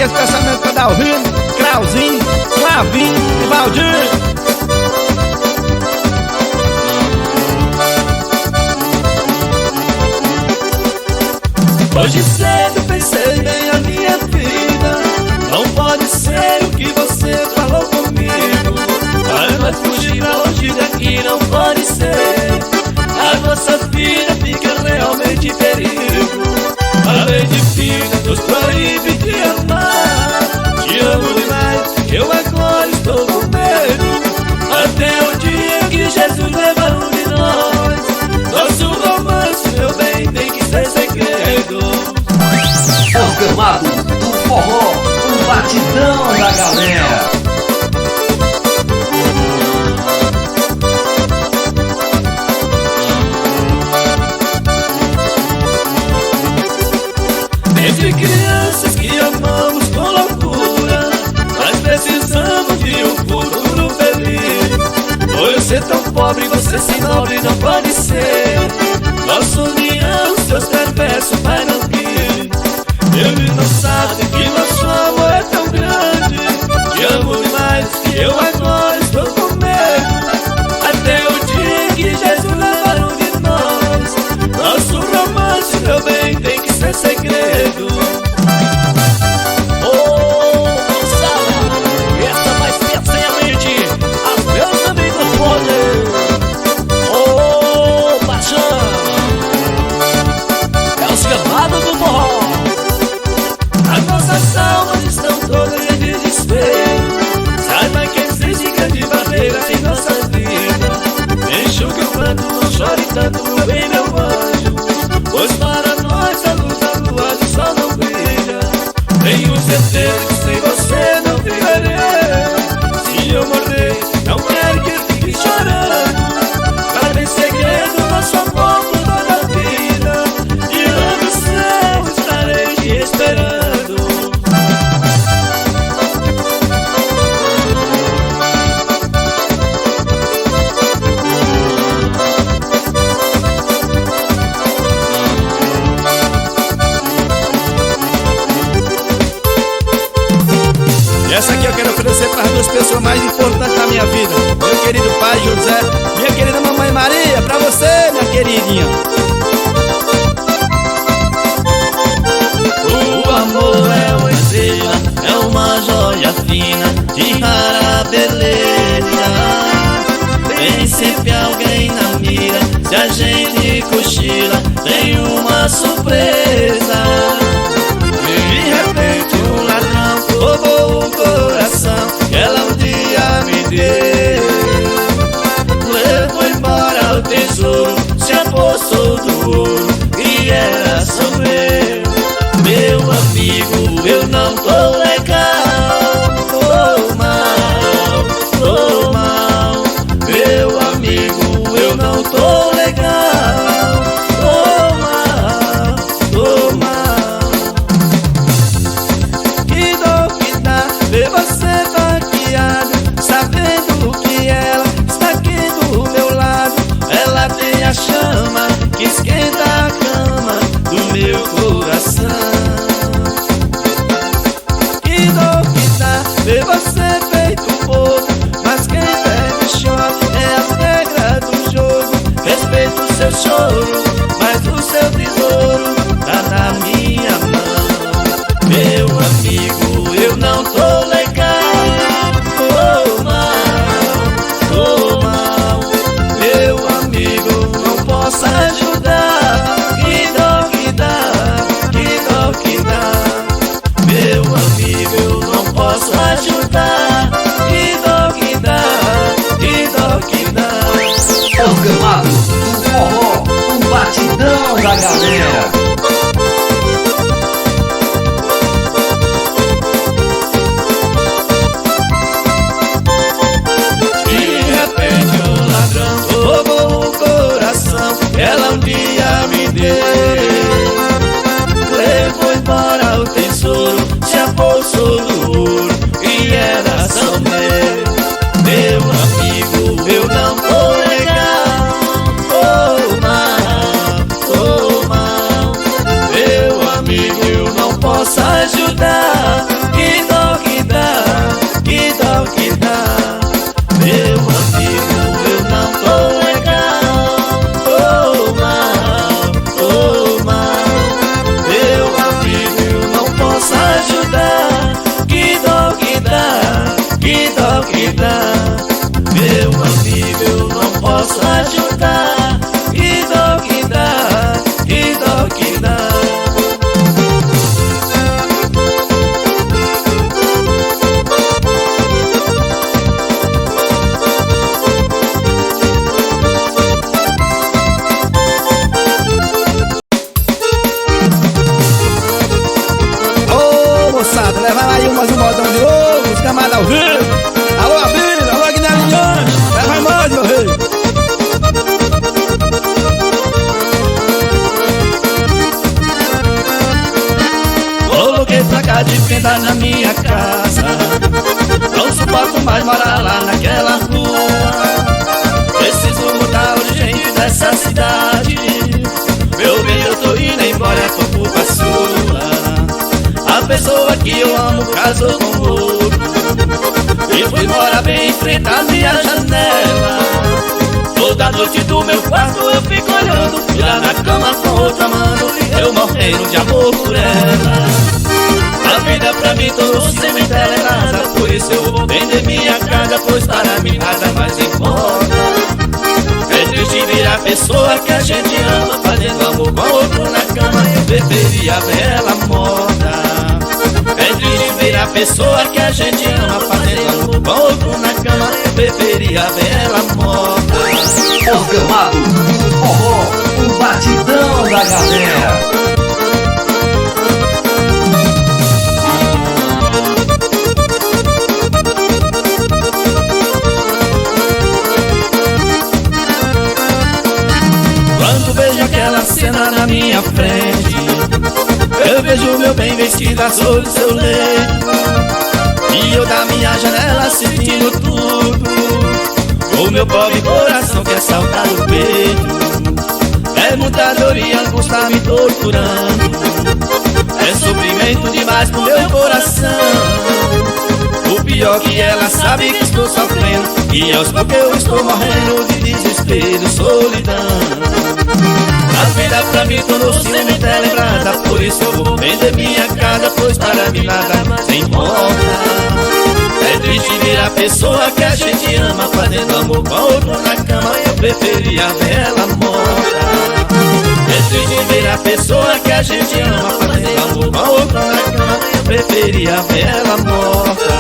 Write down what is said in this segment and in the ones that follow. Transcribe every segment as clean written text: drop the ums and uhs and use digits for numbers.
aqui especialmente pra Dalvino, Crauzinho, Flavinho e Valdir. Hoje cedo pensei bem a minha vida. Não pode ser o que você falou comigo. Vai fugir pra longe daqui, não pode ser. A nossa vida fica realmente em perigo. A lei divina nos proíbe de amar. Te amo demais, eu agora estou com medo. Até o dia que Jesus leva um de nós. Nosso romance, meu bem, tem que ser segredo. O Camado do Forró, o batidão da galera. Entre crianças que amamos com loucura, mas precisamos de um futuro feliz. Por eu ser tão pobre, você ser nobre não pode ser. Nossa união, seus perversos vai não vir. Ele não sabe que nosso amor é tão grande. Te amo demais que eu agora estou com medo. Até o dia que Jesus levar um de nós. Nosso romance, meu bem, tem que ser segredo. Ô, moçada, essa vai ser sem a mente. As meus amigos podem. Ô, paixão, é os Camados do Forró. As nossas almas estão todas em desespero. Saiba que existe grande barreira em nossa vida. Enxugue o pranto, não chore tanto, meu bem, meu anjo. Pois para nós a luz da lua do sol não brilha. Tenho certeza que sem você não viverei. Se eu morrer, não quero que eu fique chorando. Guarda em segredo nosso amor por toda a vida. E lá no céu estarei te esperando. E essa aqui eu quero oferecer para as duas pessoas mais importantes da minha vida. Meu querido pai José, minha querida mamãe Maria, para você, minha queridinha. O amor é uma estrela, é uma joia fina de rara beleza. Tem sempre alguém na mira, se a gente cochila, tem uma surpresa. De repente um ladrão roubou o coração que ela um dia me deu. Levou embora o tesouro, se apossou do ouro que era só meu. Meu amigo, eu não tô legal, tô mal, tô mal. Meu amigo, eu não tô legal, tô mal, tô mal. Que dor que dá ver você vaqueado, sabendo que ela está aqui do meu lado. Ela tem a chama que esquenta a cama do meu coração. Que dor que dá ver você feito um povo, mas quem bebe chora é as regras do jogo. Respeito o seu choro, mas o seu tesouro tá na minha mão. Meu amigo, eu não tô legal, tô mal, tô mal. Meu amigo, não posso ajudar. Que dor que dá, que dor que dá. Meu amigo, eu não posso ajudar. Que dor que dá, que dor que dá. O Camado do Forró, o batidão da galera. De repente um ladrão roubou o coração que ela um dia me deu. Levou embora o tesouro, se apossou do ouro e era só meu. Meu amigo, eu não tô legal, tô mal, tô mal. Meu amigo, eu não posso ajudar. de fenda na minha casa. Não suporto mais morar lá naquela rua. Preciso mudar urgente dessa cidade. Meu bem, eu tô indo embora, é por culpa sua. A pessoa que eu amo casou com outro e fui morar bem em frente à minha janela. Toda noite do meu quarto eu fico olhando, e lá na cama com outra mano, eu morrendo de amor por ela. A vida pra mim tornou-se cemitério em nada, por isso eu vou vender minha casa, pois para mim nada mais importa. É triste ver a pessoa que a gente ama fazendo amor com outro na cama, eu preferia ver ela morta. É triste ver a pessoa que a gente ama fazendo amor com outro na cama, eu preferia ver ela morta. Os Gamados do Forró, o batidão da galera. Quando vejo aquela cena na minha frente, eu vejo meu bem vestida sobre seu leito, e eu da minha janela sentindo tudo. O meu pobre coração quer saltar no peito. É muita dor e angústia me torturando. É sofrimento demais pro meu coração. O pior que ela sabe que estou sofrendo, e aos poucos eu estou morrendo de desespero e solidão. A vida pra mim tornou-se cemitério lembrada, por isso eu vou vender minha casa, pois para mim nada mais importa. É triste ver a pessoa que a gente ama fazendo amor com outro na cama, eu preferia ver ela morta. É triste ver a pessoa que a gente ama fazendo amor com outro na cama, eu preferia ver ela morta.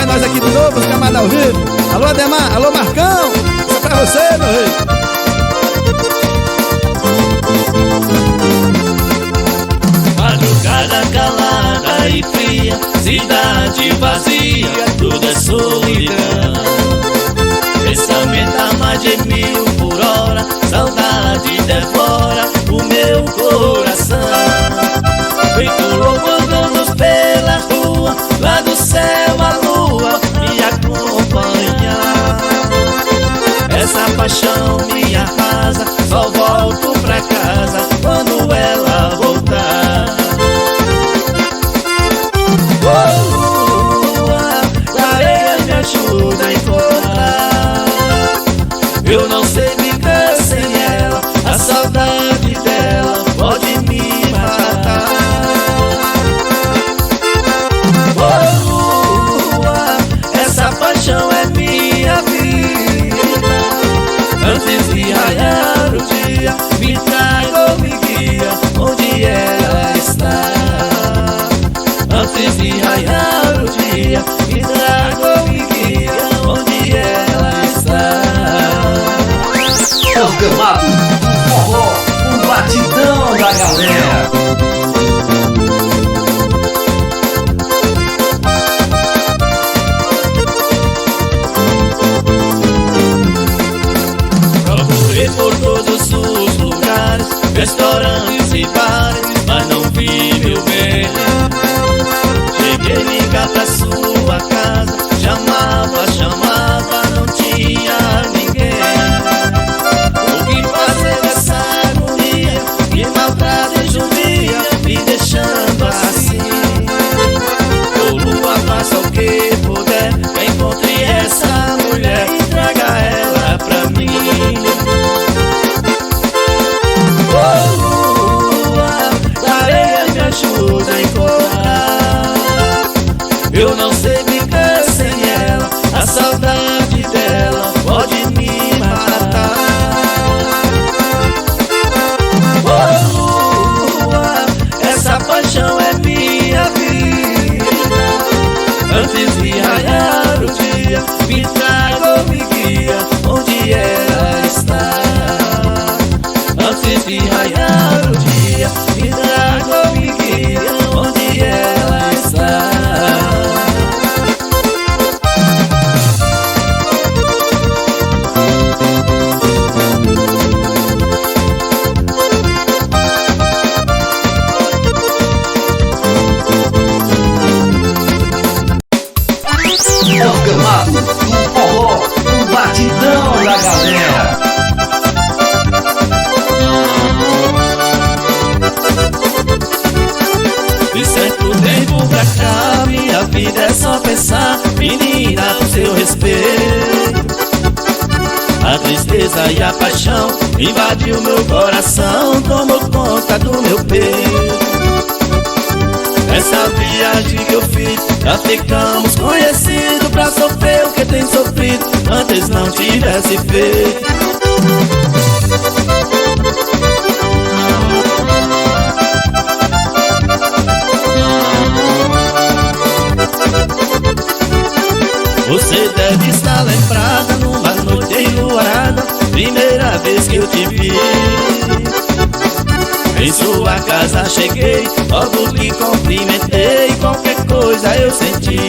Nós aqui de novo, os Camados ao vivo. Alô Ademar, alô Marcão, isso é pra você, meu rei. Madrugada calada e fria, cidade vazia, tudo é solidão. Pensamento a mais de 1000 por hora, saudade devora o meu coração. Feito louco andamos pela rua, lá do céu a lua me acompanha. Essa paixão me arrasa, só volto pra casa quando ela voltar. Oh, lua, clareia, me ajuda a encontrar. Eu não sei viver sem ela, a saudade dela pode me matar. Oh, lua, essa paixão é minha vida. Antes tristeza e a paixão invadiu meu coração, tomou conta do meu peito. Essa viagem que eu fiz, já ficamos conhecidos pra sofrer o que tem sofrido, antes não tivesse feito. Você deve estar lembrada numa noite enluarada, primeira vez que eu te vi. Em sua casa cheguei, logo lhe cumprimentei, qualquer coisa eu senti.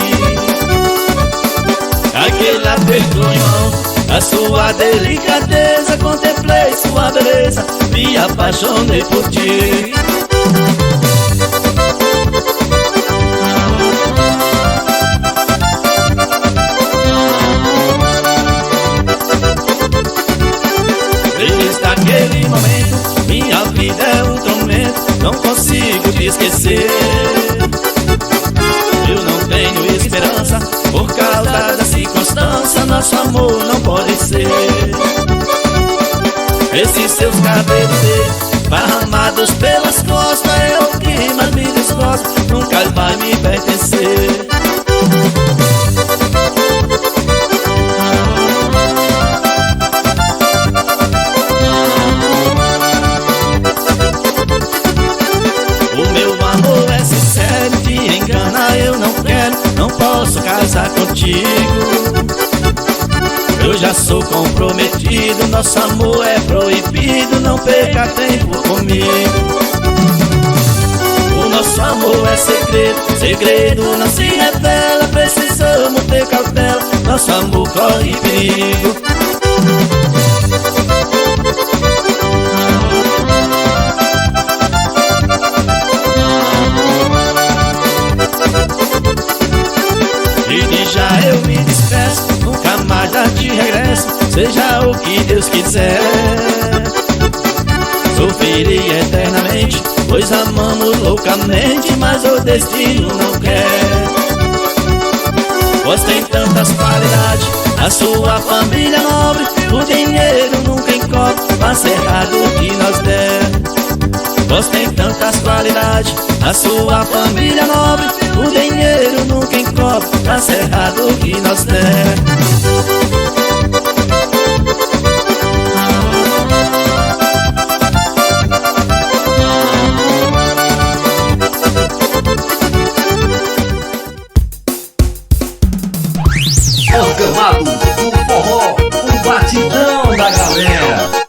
Aquele aperto em mão, a sua delicadeza, contemplei sua beleza, me apaixonei por ti. Desde aquele momento, minha vida é um tormento, não consigo te esquecer. Eu não tenho esperança, por causa da circunstância, nosso amor não pode ser. Esses seus cabelos esparramados pelas costas é o que mais me desgosta, nunca vai me pertencer. Não posso casar contigo, eu já sou comprometido, nosso amor é proibido, não perca tempo comigo. O nosso amor é segredo, segredo não se revela, precisamos ter cautela, nosso amor corre perigo. E já eu me despeço, nunca mais a te regresso, seja o que Deus quiser. Sofreria eternamente, pois amamos loucamente, mas o destino não quer. Pois tem tantas qualidades, a sua família nobre, o dinheiro nunca encobre, mas errado o que nós der. Pois tem tantas qualidades, a sua família nobre, o dinheiro nunca encobre, mas errado o que nós der. Orgamado do forró, o batidão da galera.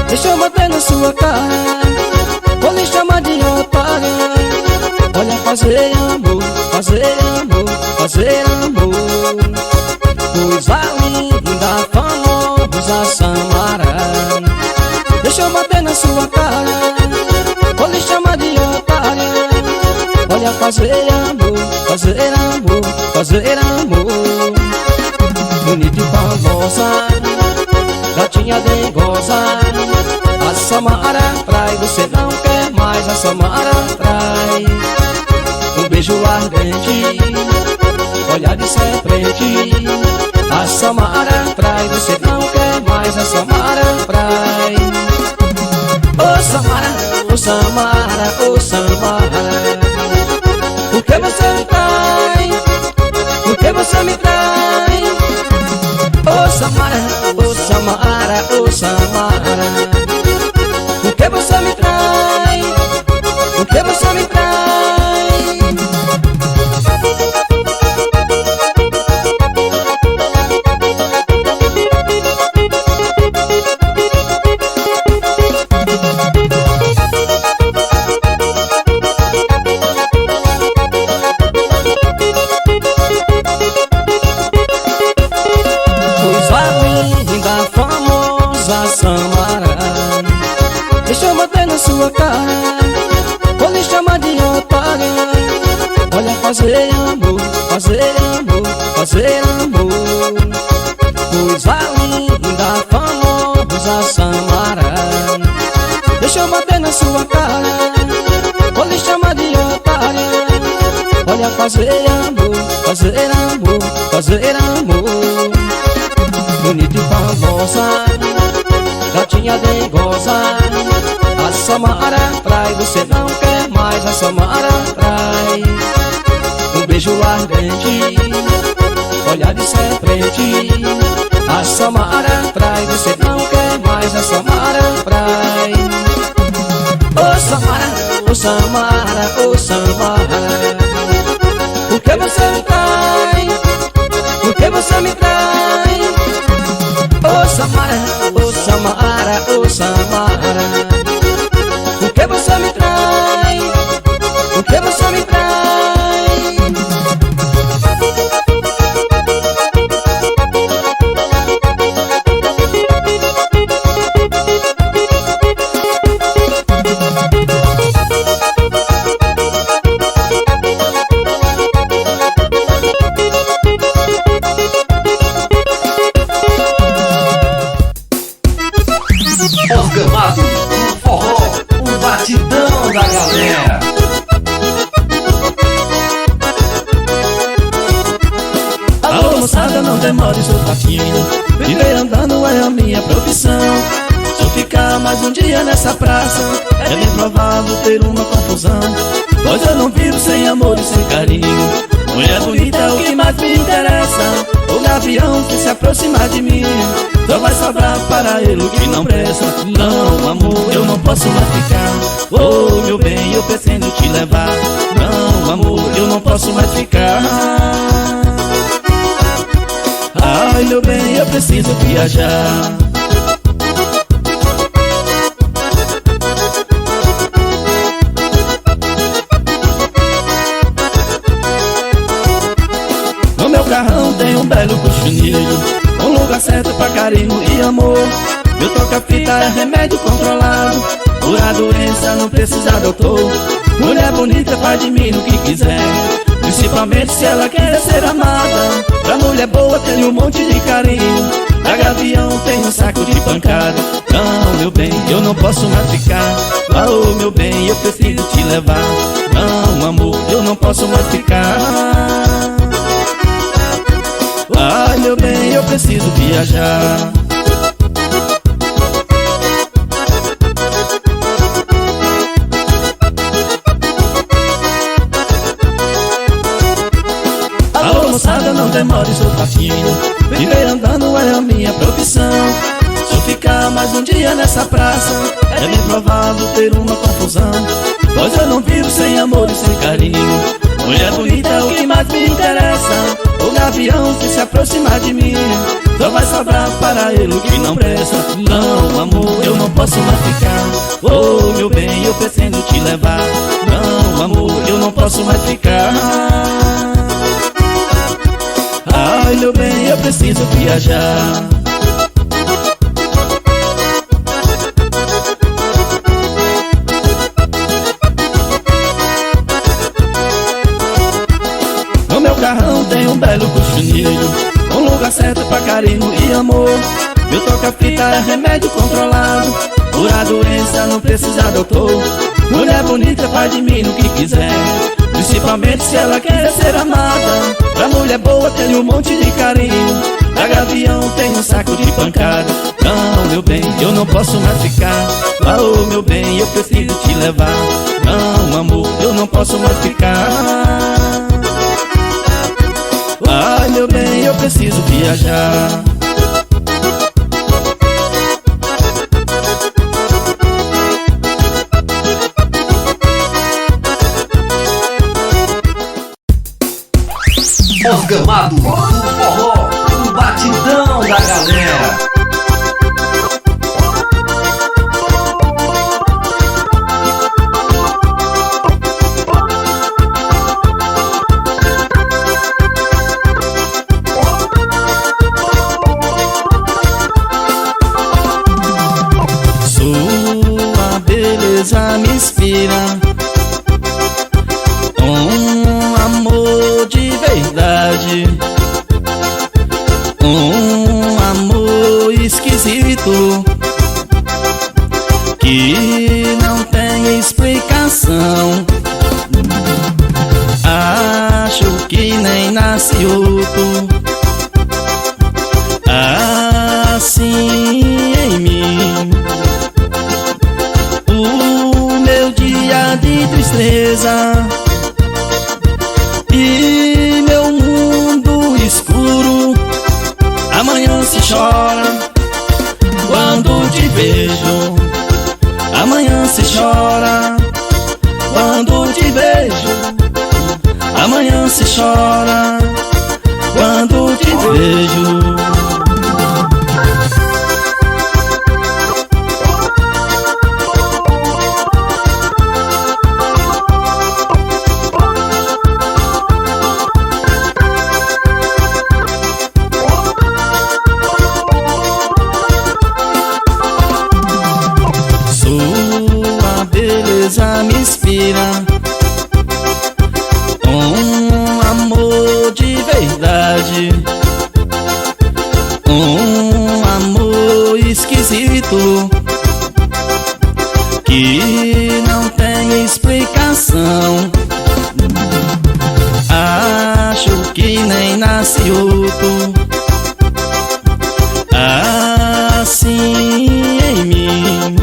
Deixa eu bater na sua cara, vou lhe chamar de otária. Olha, fazer amor, fazer amor, fazer amor. Coisa linda, famosa Samara. Deixa eu bater na sua cara, vou lhe chamar de otária. Olha, fazer amor, fazer amor, fazer amor. Bonita e famosa, gatinha dengosa, a Samara trai, você não quer mais, a Samara trai. Um beijo ardente, olhar de serpente, a Samara trai, você não quer mais, a Samara trai. Ô Samara, ô Samara, ô Samara, por que você me trai? Por que você me trai? Ô Samara, ô Samara, ô Samara, por que você me trai? Por que você me trai? Samara, deixa eu bater na sua cara, vou lhe chamar de otária. Olha, fazer amor, fazer amor, fazer amor. Coisa linda, famosa Samara. Deixa eu bater na sua cara, vou lhe chamar de otária. Olha, fazer amor, fazer amor, fazer amor. Bonita e famosa, gatinha dengosa. A Samara trai, você não quer mais, a Samara trai. Um beijo ardente, olhar de serpente. A Samara trai, você não quer mais, a Samara trai. Ô Samara, ô Samara, ô Samara, por que você me trai? Por que você me trai? Ô Samara, ô Samara, ô Samara, por que você me trai? Por que você me trai? Os Gamados do Forró, o batidão da galera. Alô moçada, não demore, sou Taquinho. Viver andando é a minha profissão. Se eu ficar mais um dia nessa praça, é bem provável ter uma confusão. Pois eu não vivo sem amor e sem carinho. Mulher bonita é o que mais me interessa. O gavião que se aproximar de mim só vai sobrar para ele o que não presta. Não, amor, eu não posso mais ficar. Oh, meu bem, eu pretendo te levar. Não, amor, eu não posso mais ficar. Ai, meu bem, eu preciso viajar. No meu carrão tem um belo cochonilho, um lugar certo pra carinho e amor. Meu toca-fita é remédio controlado, cura a doença, não precisa doutor. Mulher bonita faz de mim o que quiser, principalmente se ela quer ser amada. Pra mulher boa tem um monte de carinho, pra gavião tem um saco de pancada. Não, meu bem, eu não posso mais ficar. Oh, meu bem, eu preciso te levar. Não, amor, eu não posso mais ficar. Ai, meu bem, eu preciso viajar. Alô moçada, não demore, sou Taquinho. Viver andando é a minha profissão. Se eu ficar mais um dia nessa praça, é bem provável ter uma confusão. Pois eu não vivo sem amor e sem carinho. Mulher bonita é o que mais me interessa. O gavião que se aproximar de mim só vai sobrar para ele o que não presta. Não, amor, eu não posso mais ficar. Oh, meu bem, eu pretendo te levar. Não, amor, eu não posso mais ficar. Ai, meu bem, eu preciso viajar. No meu carrão tem um belo cochonilho, um lugar certo pra carinho e amor. Meu toca-fita é remédio controlado, cura a doença, não precisa doutor. Mulher bonita faz de mim o que quiser, principalmente se ela quer ser amada. Pra mulher boa tem um monte de carinho, pra gavião tem um saco de pancada. Não, meu bem, eu não posso mais ficar. Oh, meu bem, eu preciso te levar. Não, amor, eu não posso mais ficar. Ai, meu bem, eu preciso viajar. Os Gamados do Forró, o batidão da galera. Sua beleza me inspira um amor de verdade. um amor esquisito que não tem explicação. Acho que nem nasce outro assim em mim. O meu dia de tristeza e meu mundo escuro, amanhã se chora quando te vejo. Amanhã se chora quando te vejo. Amanhã se chora quando te vejo. Sua beleza me inspira um amor de verdade, um amor esquisito que não tem explicação. Acho que nem nasce outro assim em mim.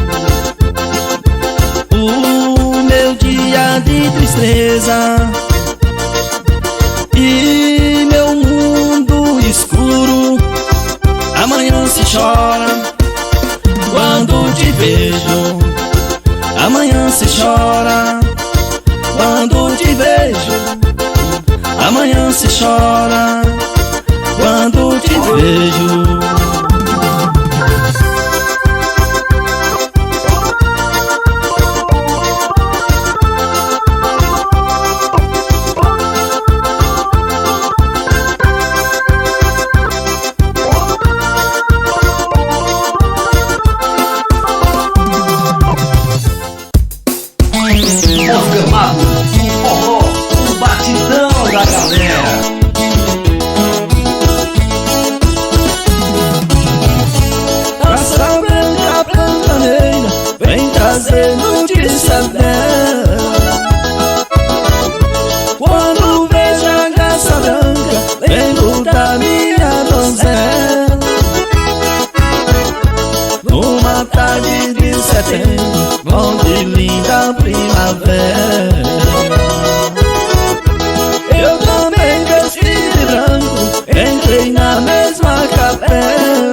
O meu dia de tristeza e meu mundo escuro, amanhã se chora quando te vejo. Amanhã se chora quando te vejo. Amanhã se chora quando te vejo. Programado do forró, o batidão da galera. Raça branca pantaneira vem trazer notícia dela. Quando vejo a graça branca, lembro da minha donzela. Numa tarde de setembro, onde linda primavera, eu também vesti de branco, entrei na mesma capela.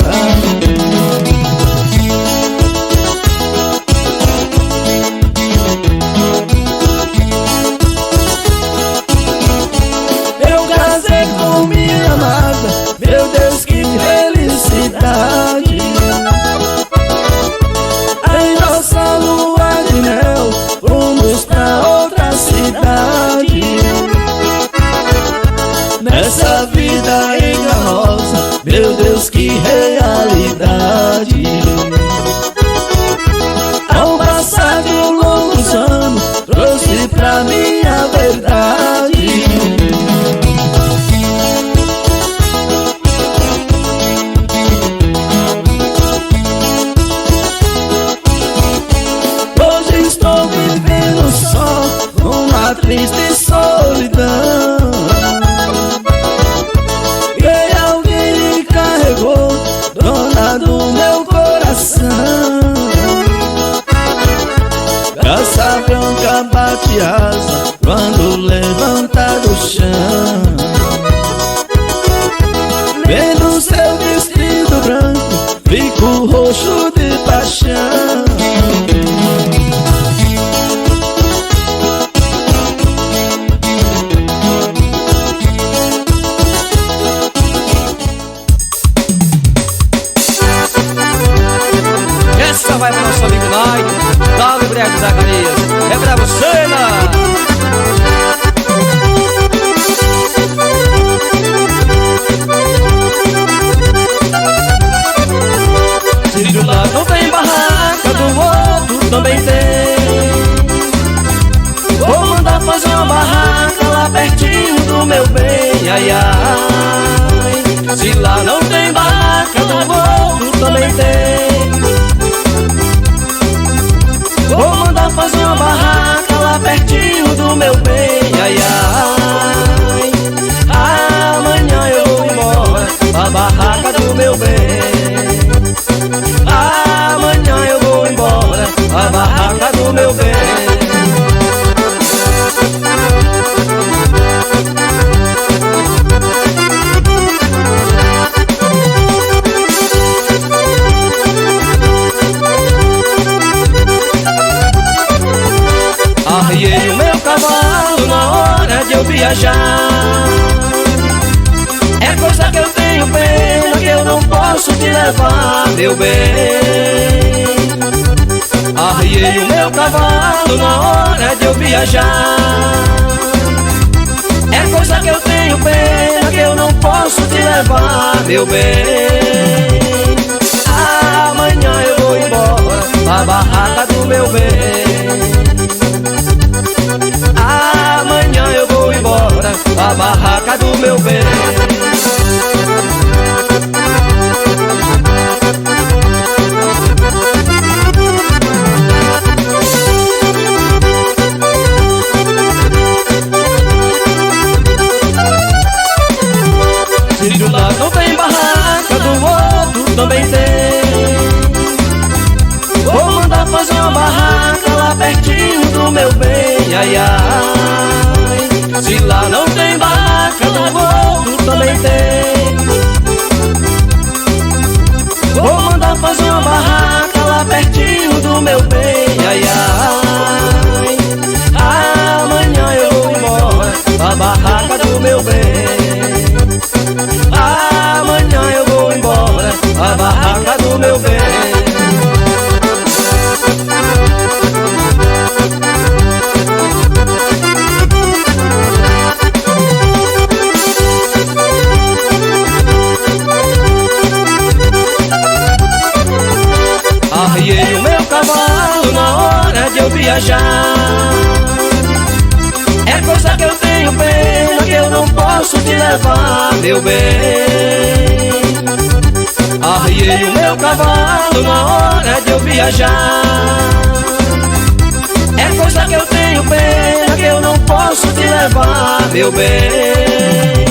Eu casei com minha amada, meu Deus, que felicidade. Em nossa lua de mel, fomos pra outra cidade. Nessa vida enganosa, meu Deus, que realidade. Ao passar de longos anos, trouxe pra mim a verdade. Hoje estou vivendo só, numa triste solidão. E alguém me carregou, dona do meu coração. Caça branca bate asa quando levanta do chão. Vendo seu vestido branco, fico roxo de paixão. Essa vai para nosso amigo Nai, Dali Brego Zacarias. É pra você, Nai. Se do lado tem barraca, posso te levar, meu bem. Arriei o meu cavalo na hora de eu viajar. É coisa que eu tenho pena, que eu não posso te levar, meu bem. Amanhã eu vou embora pra barraca do meu bem. Amanhã eu vou embora pra barraca do meu bem. Se de um lado não tem barraca, do outro também tem. Vou mandar fazer uma barraca lá pertinho do meu bem, ai ai. Se lá não tem barraca, do outro também tem. Vou mandar fazer uma barraca lá pertinho do meu bem, ai ai. Amanhã eu vou embora pra barraca do meu bem. Amanhã eu vou embora pra barraca do meu bem. Arriei o meu cavalo na hora de eu viajar. É coisa que eu tenho pena, que eu não posso te levar, meu bem. Arriei o meu cavalo na hora de eu viajar. É coisa que eu tenho pena, que eu não posso te levar, meu bem.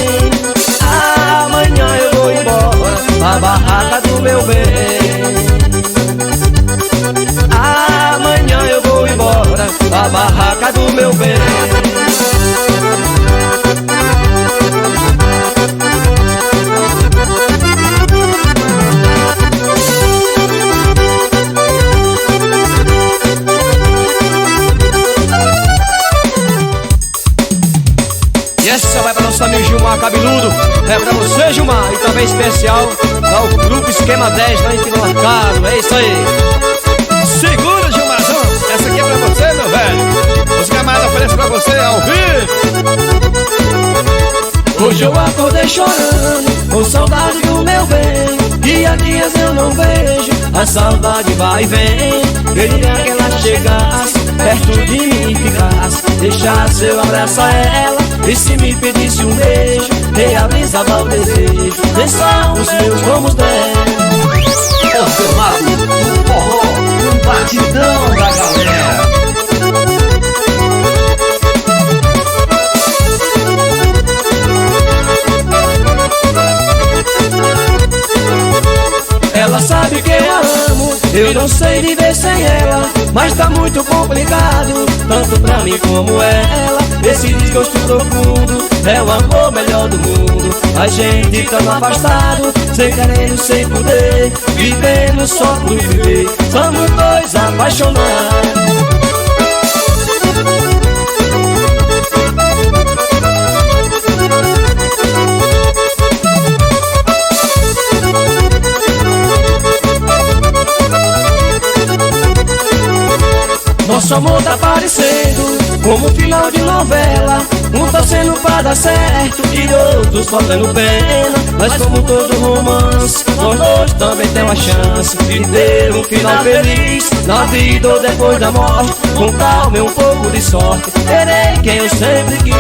Amanhã eu vou embora pra barraca do meu bem. Amanhã eu vou embora pra barraca do meu bem. E essa vai para nosso amigo Gilmar Cabeludo. É pra você, Gilmar, e também especial ao Grupo Esquema 10 lá em Pilarcado. É isso aí. Segura, Gilmarzão, essa aqui é pra você, meu velho. Os camaradas oferecem pra você ao vivo. Hoje eu acordei chorando, com saudade do meu bem. E há dias eu não vejo, a saudade vai e vem. Queria que ela chegasse, perto de mim e ficasse. Deixasse eu abraçar ela, e se me pedisse um beijo, realizava o desejo. Deixar os meus rumos dela. Confirmado do forró, um batidão da galera. Ela sabe que eu amo, eu não sei viver sem ela. Mas tá muito complicado, tanto pra mim como ela. Esse desgosto profundo é o amor melhor do mundo. A gente tão afastado, sem querer, sem poder, vivendo só por viver. Somos dois apaixonados. Nosso amor tá parecendo como um final de novela. Um torcendo pra dar certo e outro sofrendo pena. Mas como todo romance, nós dois também temos a chance de ter um final feliz na vida ou depois da morte. Com calma e um pouco de sorte, terei quem eu sempre quis.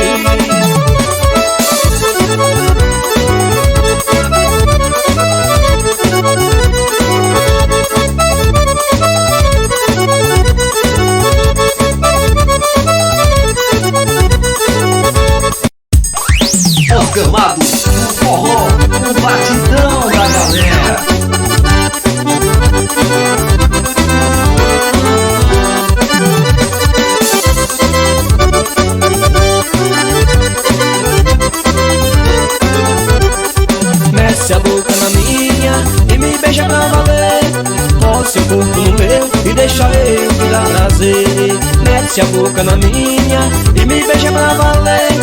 Camado do forró, um batidão da galera. Mete a boca na minha e me beija pra valer. Coloque seu corpo no meu e deixa eu te dar prazer. Mete a boca na minha e me beija pra valer.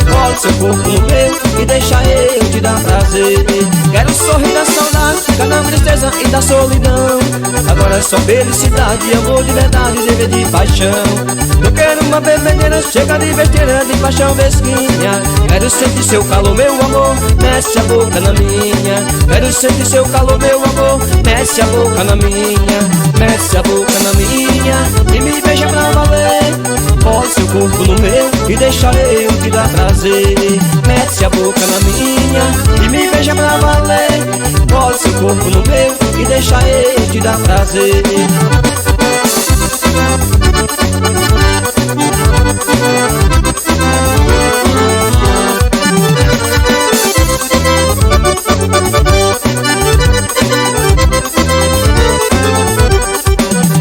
Coloque seu corpo no meu e deixa eu te dar prazer. Quero sorrir da saudade, ficar na tristeza e da solidão. Agora é só felicidade, amor de verdade, dever de paixão. Eu quero uma bebedeira, chega de besteira, de paixão mesquinha. Quero sentir seu calor, meu amor, mete a boca na minha. Quero sentir seu calor, meu amor, mete a boca na minha. Mete a boca na minha e me beija pra valer. Pode seu corpo no meu e deixa eu te dar prazer. Mete a boca na minha e me beija pra valer. Pode seu corpo no meu e deixa eu te dar prazer.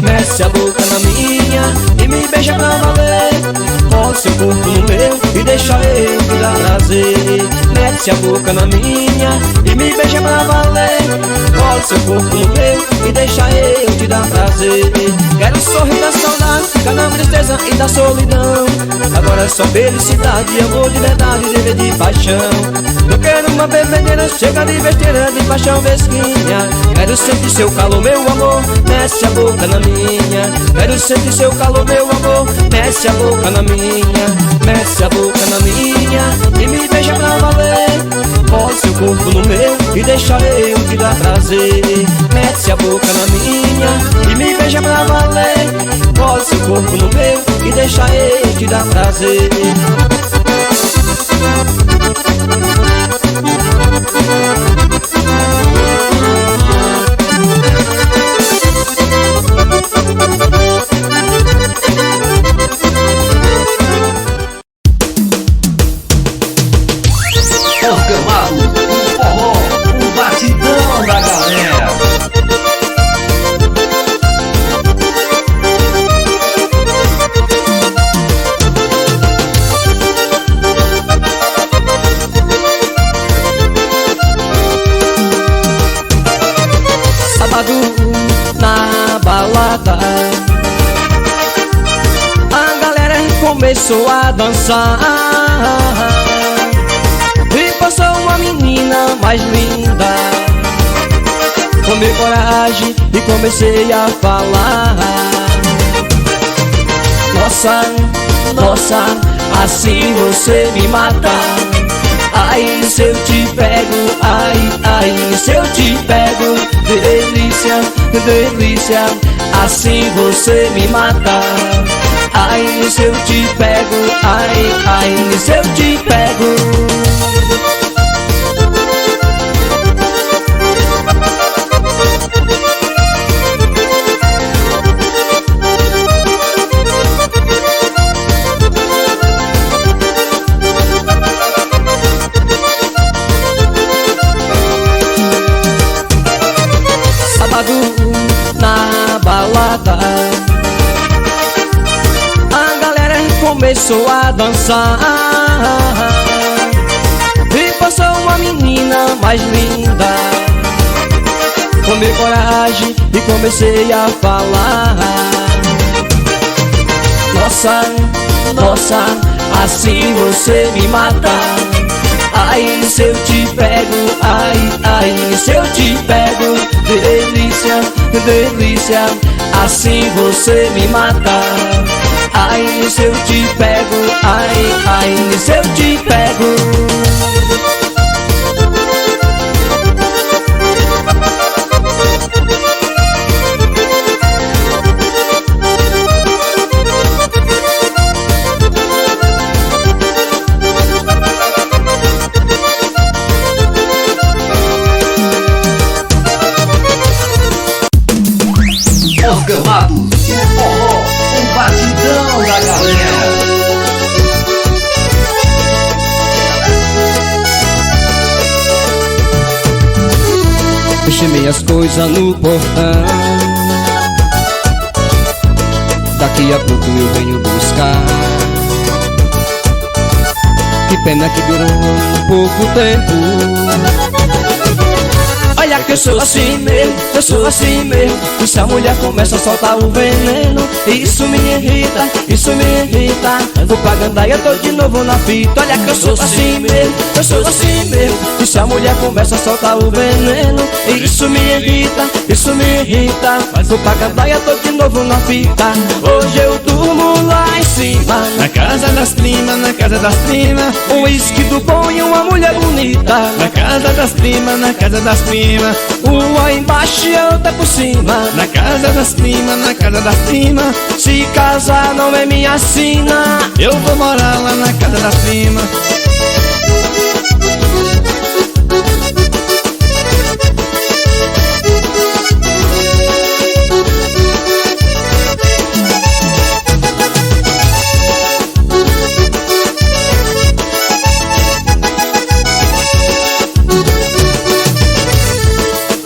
Mete a boca na minha e me beija pra valer. Pode seu corpo no meu e deixa eu te dar prazer. Mete a boca na minha e me beija pra valer. Pode seu corpo no meu e deixa eu te dar prazer. Quero sorrir da saudade, ficar na tristeza e da solidão. Agora é só felicidade, amor de verdade, dever de paixão. Eu quero uma bebedeira, chega de besteira, de paixão mesquinha. Quero sentir seu calor, meu amor, mete a boca na minha. Quero sentir seu calor, meu amor, mete a boca na minha. Mete a boca na minha e me beija pra valer. Pode seu corpo no meu e deixa eu te dar prazer. Mete a boca na minha e me beija pra valer. Pode seu corpo no meu e deixa eu te dar prazer. Orgamado, o forró, o batidão da galera. Sábado na balada, a galera começou a dançar. E passou uma menina mais linda. Tomei coragem e comecei a falar. Nossa, nossa, assim você me mata. Ai, se eu te pego, ai, ai, se eu te pego. Delícia, delícia, assim você me mata. Ai, se eu te pego, ai, ai, se eu te pego. Sábado na balada, a galera começou a dançar. E passou uma menina mais linda. Tomei coragem e comecei a falar. Nossa, nossa, assim você me mata. Ai, se eu te pego, ai, ai, se eu te pego. Delícia, delícia, assim você me mata. Ai, se eu te pego, ai, ai, se eu te pego. Orgamados, o forró, o batidão da galera. Deixei minhas coisas no portão. Daqui a pouco eu venho buscar. Que pena que durou um pouco tempo. Olha que eu sou assim mesmo, eu sou assim mesmo. E se a mulher começa a soltar o veneno, isso me irrita, isso me irrita. Vou pra gandaia, tô de novo na fita. Olha que eu sou assim mesmo, eu sou assim mesmo. E se a mulher começa a soltar o veneno, isso me irrita, isso me irrita. Vou pra gandaia, tô de novo na fita. Hoje eu durmo lá em cima, Na casa das primas, na casa das primas. um uísque do bom e uma mulher bonita. Na casa das primas, na casa das primas. Uma embaixo e a outra por cima. Na casa das primas, na casa das primas. Se casar não é minha sina. Eu vou morar lá na casa das primas.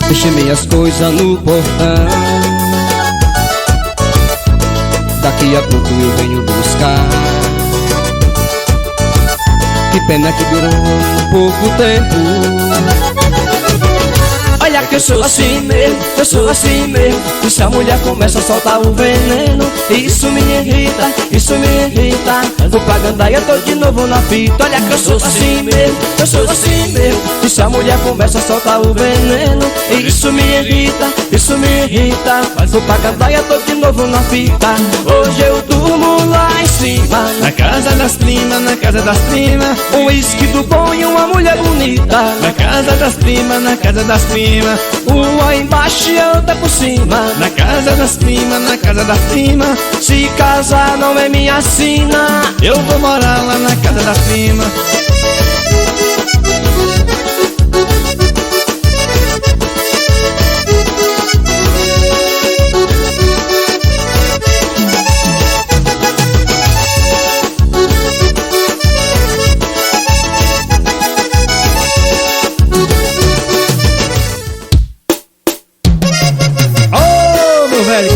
Deixei minhas coisas no portão. Daqui a pouco eu venho buscar. Que pena que durou pouco tempo. Olha que eu sou assim mesmo, eu sou assim mesmo. E se a mulher começa a soltar o veneno, isso me irrita, isso me irrita. Vou pra gandaia, tô de novo na fita. Olha que eu sou assim mesmo, eu sou assim mesmo. E se a mulher começa a soltar o veneno, isso me irrita, isso me irrita. Vou pra gandaia, tô de novo na fita. Hoje eu durmo lá em cima. Na casa das primas, na casa das primas. Um uísque do bom e uma mulher bonita. Na casa das primas, na casa das primas. Uma embaixo e a outra por cima. Na casa das primas, na casa das primas. Se casar não é minha sina. Eu vou morar lá na casa das primas.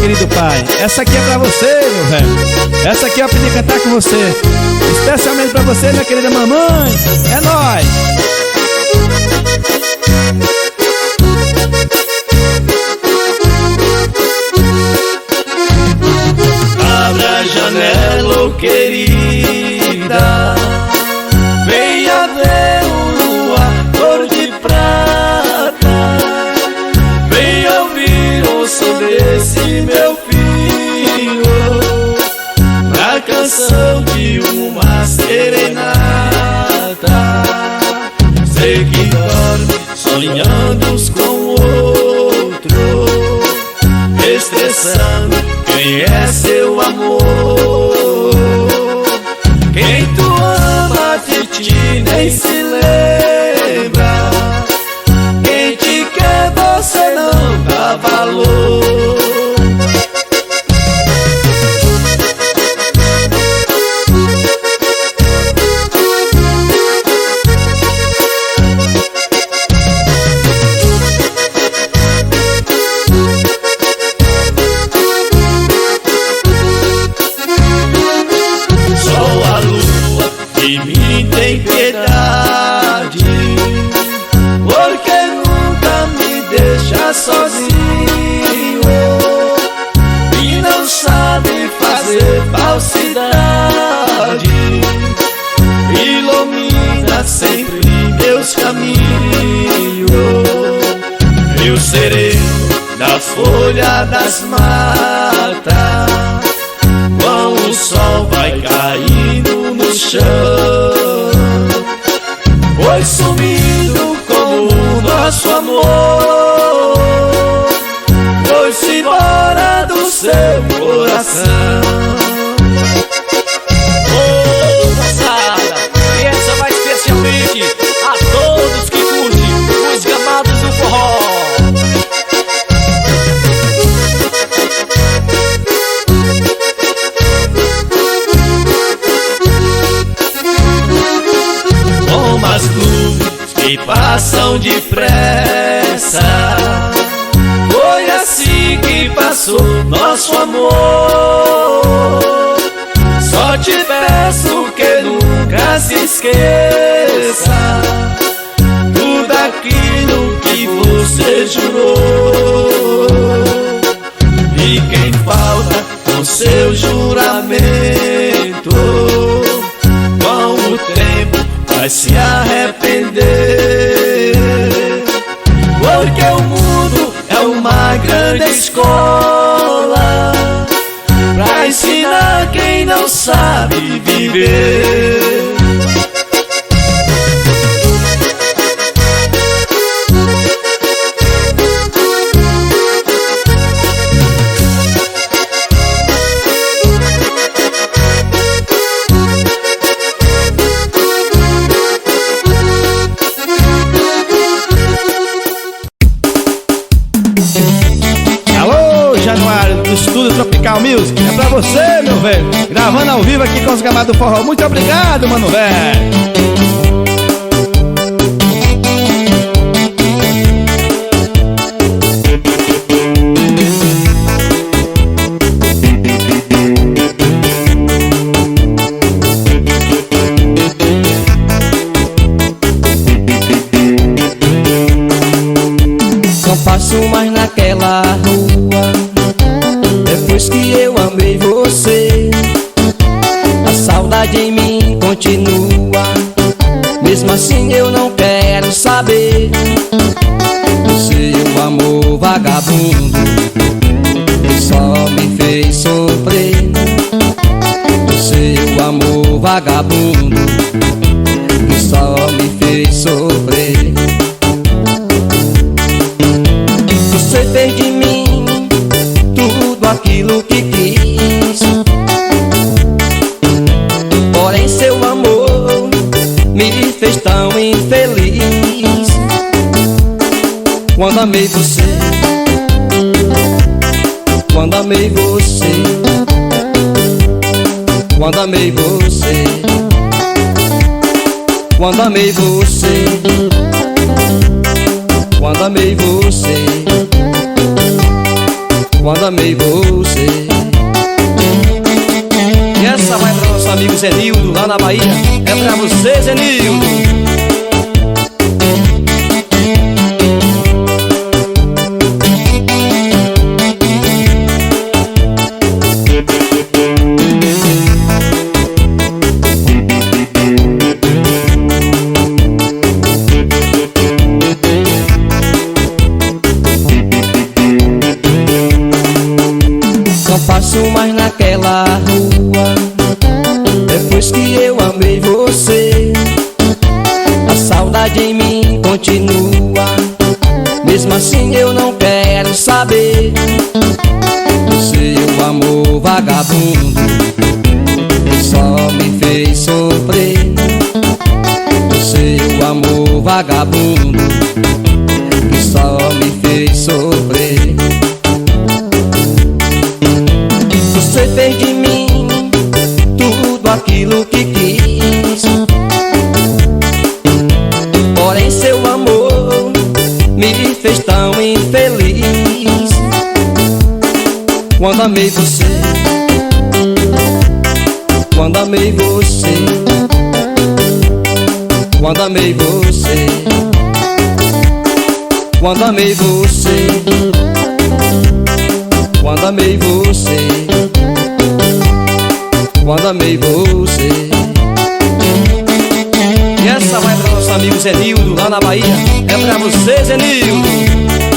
Querido pai, essa aqui é pra você, meu velho. Essa aqui eu aprendi a cantar com você. Especialmente pra você, minha querida mamãe. É nóis. Abra a janela, oh querida, venha ver o luar cor de prata. Venha ouvir o som desse meu filho, na canção de uma serenata. Sei que dorme sonhando com outro, estressando quem é seu amor. Quem tu ama de ti nem se lembra. Quem te quer você não dá valor. De mim tem piedade, porque nunca me deixa sozinho e não sabe fazer falsidade. Ilumina sempre meus caminhos. Eu serei da folha das matas, quando o sol vai caindo no chão, pois sumido como o nosso amor, foi-se embora do seu coração. Ô, moçada, e essa vai especialmente a todos que curtem os gramados do forró. Como as nuvens que passam depressa, foi assim que passou nosso amor. Só te peço que nunca se esqueça tudo aquilo que você você jurou. E quem falta com seu juramento, com o tempo vai se arrepender. Porque o mundo é uma grande escola pra ensinar quem não sabe viver. Estúdio Tropical Music, é pra você, meu velho. Gravando ao vivo aqui com os Gamados do Forró. Muito obrigado, mano, velho. Não passo mais naquela rua depois que eu amei você. A saudade em mim continua, mesmo assim eu não quero saber do seu amor vagabundo que só me fez sofrer. Do seu amor vagabundo que só me fez sofrer. Você fez de mim tudo aquilo que quis, porém seu amor me fez tão infeliz. Quando amei você, quando amei você, quando amei você, quando amei você, quando amei você, quando amei você. E essa vai para nosso amigo Zenildo, lá na Bahia. É pra você, Zenildo. Não passo mais naquela rua depois que eu amei você. A saudade em mim continua, mesmo assim eu não quero saber do seu amor vagabundo que só me fez sofrer. Do seu amor vagabundo que só me fez sofrer. Você fez de mim tudo aquilo que quis, porém seu amor me fez tão infeliz. Quando amei você, quando amei você, quando amei você, quando amei você, quando amei você, quando amei você. E essa vai para nosso amigo Zenildo, lá na Bahia. É pra você, Zenildo.